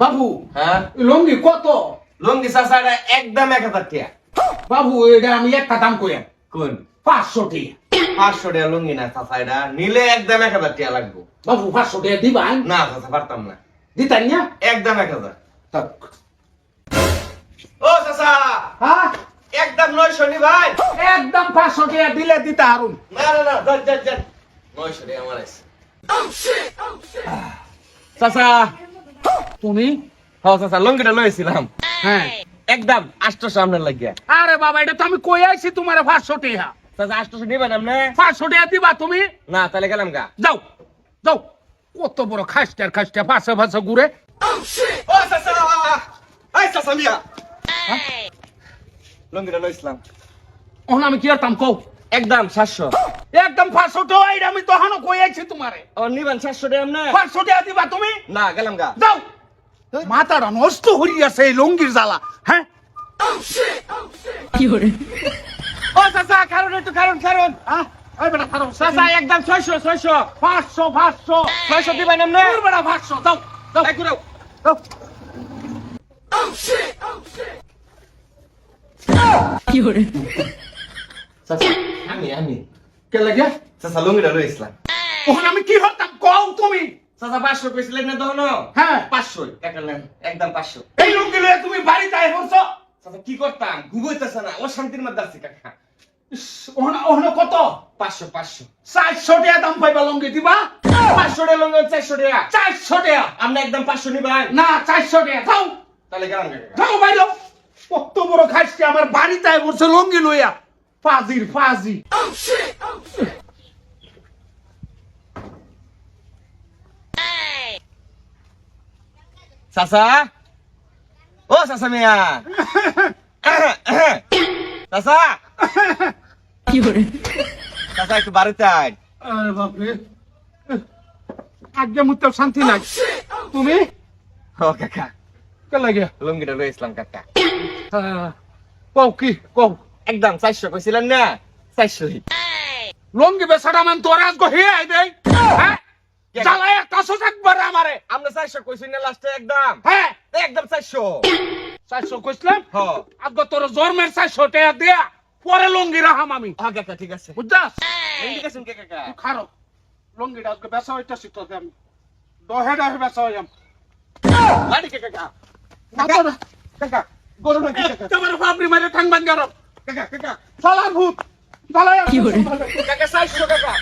বাবু হ্যাঁ লঙ্গি কত? লুঙ্গি চাচা এটা একদম 1000 টাকা। বাবু এটা আমি একটা দাম করি কোন 500 টাকা। 500 টাকা লুঙ্গি না চাচা, এটা নিলে একদম 1000 টাকা লাগবে। বাবু 500 টাকা দিবাই? না চাচা পারতাম না, দিতাই না? একদম 1000। থাক। ও চাচা হ্যাঁ একদম 900 নি ভাই। একদম 500 টাকা দিলে দিতে হারুন। না না না যান 900 টাকা আমার আছে। চাচা তুমি? হ্যাঁ চাচা লুঙ্গিটা লইছিলাম হ্যাঁ। একদম 800 সামনে লাগিয়া। আরে বাবা এটা তো আমি কই আইছি তোমার 500 টাকা। চাচা 800 নিবেন আপনি? 500 টাকা দিবা তুমি? না তাহলে গেলাম গা। যাও যাও। কত বড় খাসটার খাসটা পাশে পাশে ঘুরে। ও চাচা এই চাচা মিয়া লুঙ্গিটা লইছিলাম ওখানে আমি কি করতাম কও? একদম 700। একদম 500 টাকা এটা আমি তখনও কই আইছি তোমারে। ও নিবেন 700 টাকা আপনি? 500 টাকা দিবা তুমি? না গেলাম গা। যাও। মাথাটা নষ্ট হইয়াছে এই লঙ্গির জ্বালা। হ্যাঁ ও চাচা কারণ একটু কারণ হ্যাঁ এই বেটা খারাপ চাচা একদম 600 500 500 600 দিবেন আপনি? তোর বেটা 500 দাও দাও এই ঘুরাও। দাও। চাচা আমি কে লাগে? চাচা লুঙ্গিটা লইছিলাম। ওখানে আমি কি হতাম কও তুমি? চাচা 500 কইছিলেন না তখন? হ্যাঁ 500 টাকা নেন একদম 500। এই লঙ্গি লয়ে তুমি বাড়িতে আই পড়ছো? চাচা কি করতাম ঘুমাইতেছে না, ও শান্তির মধ্যে আছে কাকা। ওখানে ওখানে কত? 500 400 টাকা দাম পাইবা লঙ্গি দিবা? 500 টাকা লুঙ্গি 400 টাকা। 400 টাকা আপনি একদম 500 নিবেন? না 400 টাকা যাও তাহলে গেলাম কাকা। যাও বাইরে কত বড় খাসকে আমার বাড়িতে আই পড়ছে লঙ্গি লইয়া ফাজির ফাজি চাচা ও চাচা মিয়া চাচা চাচা একটু বাড়িতে আয়। আরে বাপরে আজকে মুতে শান্তি নাই তুমি ও কাকা কে লাগে লুঙ্গিটা লইছিলাম কাকা। কও কি কও একদম 400 কইছিলেন না? 400 লঙ্গি বেচাটা মান তোর আজকে হে আই দেই হ্যাঁ জ্বালায় একটা সোজাক বারে আমারে আমরা 400 কইছি না লাস্টে একদম? হ্যাঁ একদম 400। 400 কইছিলাম হ্যাঁ আজকে তোর জন্মের 400 টাকা দিয়া পরে লঙ্গি রাখাম আমি হ্যাঁ কাকা ঠিক আছে। বুঝছাস ঠিক আছে কাকা। খারো লঙ্গিটা আজকে বেচা হইতা শিখতে আমি দহে দহে বেচা হইয়াম লাড়ি কাকা কাকা গরম নাকি কাকা? তোমার বাপরি মারে ঠাং বান গরম কাকা শালা ভূত জ্বালায় কাকা 400 কাকা।